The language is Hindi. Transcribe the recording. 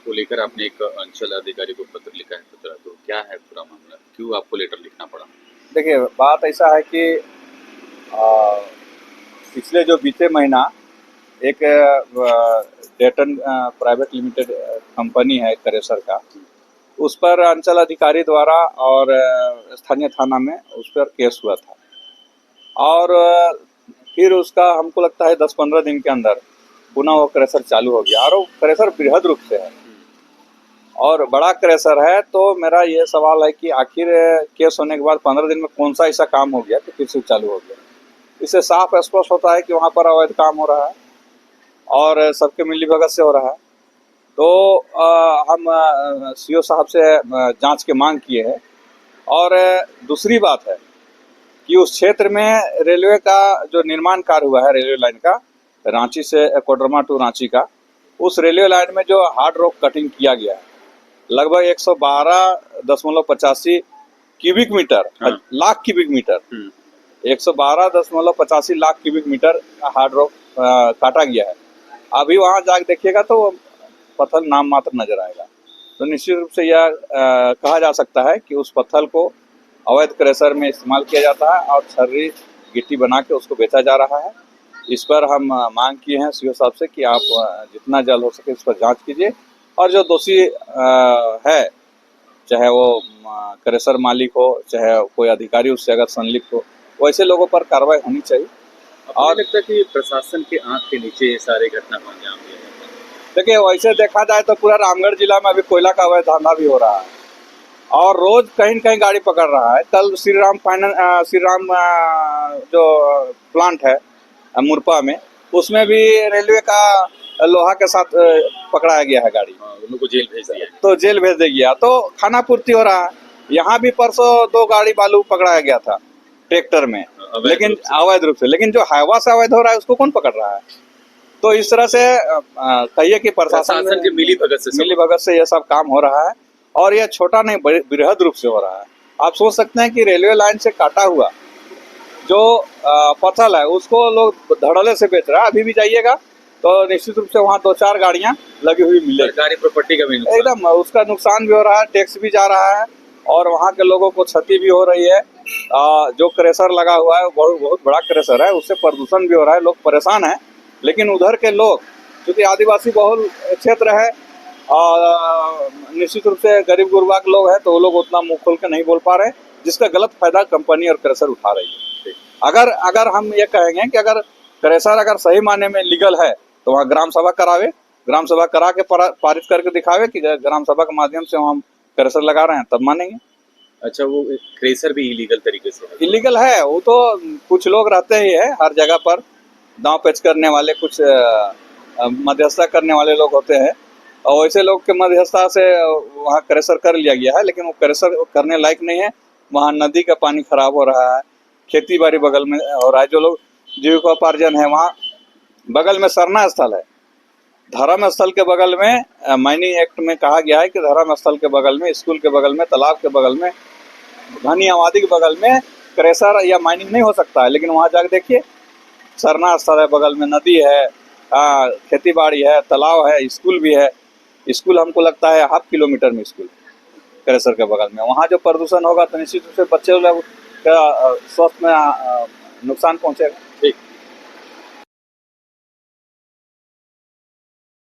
को लेकर आपने एक अंचल अधिकारी को पत्र लिखा है, तो क्या है पूरा मामला, क्यों आपको लेटर लिखना पड़ा? देखिए, बात ऐसा है कि आ, पिछले जो बीते महीना एक डेटन प्राइवेट लिमिटेड कंपनी है क्रेशर का, उस पर अंचल अधिकारी द्वारा और स्थानीय थाना में उस पर केस हुआ था। और फिर उसका हमको लगता है 10-15 दिन के अंदर पुनः वो क्रेशर चालू हो गया, और वो क्रेशर बृहद रूप से है और बड़ा क्रेशर है। तो मेरा ये सवाल है कि आखिर केस होने के बाद 15 दिन में कौन सा ऐसा काम हो गया कि फिर से चालू हो गया। इससे साफ स्पष्ट होता है कि वहाँ पर अवैध काम हो रहा है और सबके मिलीभगत से हो रहा है। तो हम सीओ साहब से जांच की मांग किए हैं। और दूसरी बात है कि उस क्षेत्र में रेलवे का जो निर्माण कार्य हुआ है, रेलवे लाइन का, रांची से कोडरमा टू रांची का, उस रेलवे लाइन में जो हार्ड रॉक कटिंग किया गया है लगभग 112.85 cubic metre, lakh cubic metre, 112.85 lakh cubic metre hard rock काटा गया है। अभी वहाँ जाकर देखिएगा तो पत्थर नाम मात्र नजर आएगा। तो निश्चित रूप से यह कहा जा सकता है कि उस पत्थर को अवैध क्रेशर में इस्तेमाल किया जाता है और छर्री गिट्टी बना के उसको बेचा जा रहा है। इस पर हम मांग किए हैं सीओ साहब से कि आप जितना जल्द हो सके इस पर जांच कीजिए, और जो दोषी है, चाहे वो क्रेशर मालिक हो, चाहे कोई अधिकारी उससे अगर संलिप्त हो, वैसे लोगों पर कार्रवाई होनी चाहिए। और लगता है कि प्रशासन के आंख के नीचे ये सारे घटना को अंजाम दिया जाता है। देखिए, वैसे देखा जाए तो पूरा रामगढ़ जिला में अभी कोयला का अवैध धंधा भी हो रहा है और रोज कहीं न कहीं गाड़ी पकड़ रहा है। कल श्री राम जो प्लांट है मुरपा में, उसमें भी रेलवे का लोहा के साथ पकड़ाया गया है गाड़ी, उनको जेल भेज दिया, तो जेल भेज दे गया। तो खाना पूर्ति हो रहा है। यहाँ भी परसों 2 गाड़ी बालू पकड़ाया गया था ट्रैक्टर में, लेकिन अवैध रूप से। लेकिन जो हाईवा से अवैध हो रहा है उसको कौन पकड़ रहा है? तो इस तरह से कहिए कि प्रशासन के मिलीभगत से ये सब काम हो रहा है, और ये छोटा नहीं बृहद रूप से हो रहा है। आप सोच सकते हैं कि रेलवे लाइन से काटा हुआ जो पत्थर है उसको लोग धड़ल्ले से बेच रहा है। अभी भी जाइएगा तो निश्चित रूप से वहाँ 2-4 गाड़ियाँ लगी हुई मिलेगी। सरकारी प्रॉपर्टी का भी एकदम उसका नुकसान भी हो रहा है, टैक्स भी जा रहा है और वहाँ के लोगों को क्षति भी हो रही है। जो क्रेशर लगा हुआ है बहुत बड़ा क्रेशर है, उससे प्रदूषण भी हो रहा है, लोग परेशान हैं। लेकिन उधर के लोग, क्योंकि आदिवासी बहुल क्षेत्र है और निश्चित रूप से गरीब गुरबा के लोग हैं, तो वो लोग उतना मुंह खोल के नहीं बोल पा रहे, जिसका गलत फायदा कंपनी और क्रेशर उठा रही है। अगर हम ये कहेंगे कि अगर क्रेशर अगर सही मायने में लीगल है तो वहाँ ग्राम सभा करावे, ग्राम सभा करा के पारित करके दिखावे कि ग्राम सभा के माध्यम से हम क्रेशर लगा रहे हैं, तब मानेंगे। अच्छा, वो क्रेशर भी इलीगल तरीके से है? इलीगल है वो तो। कुछ लोग रहते ही है हर जगह पर, दांव पेच करने वाले, कुछ मध्यस्थता करने वाले लोग होते हैं, और वैसे लोग के मध्यस्थता से वहाँ क्रेशर कर लिया गया है। लेकिन वो क्रेशर करने लायक नहीं है। वहाँ नदी का पानी खराब हो रहा है, खेती बाड़ी बगल में हो रहा है, जो लोग जीविकोपार्जन है। वहाँ बगल में सरना स्थल है, धर्म स्थल के बगल में माइनिंग एक्ट में कहा गया है कि धर्म स्थल के बगल में, स्कूल के बगल में, तालाब के बगल में, घनी आबादी के बगल में क्रेशर या माइनिंग नहीं हो सकता है। लेकिन वहाँ जाकर देखिए, सरना स्थल है, बगल में नदी है, खेती बाड़ी है, तालाब है, स्कूल भी है। स्कूल हमको लगता है 1/2 किलोमीटर में स्कूल क्रेशर के बगल में। वहाँ जो प्रदूषण होगा तो निश्चित रूप से बच्चे लोग का स्वास्थ्य में नुकसान पहुँचेगा। ठीक।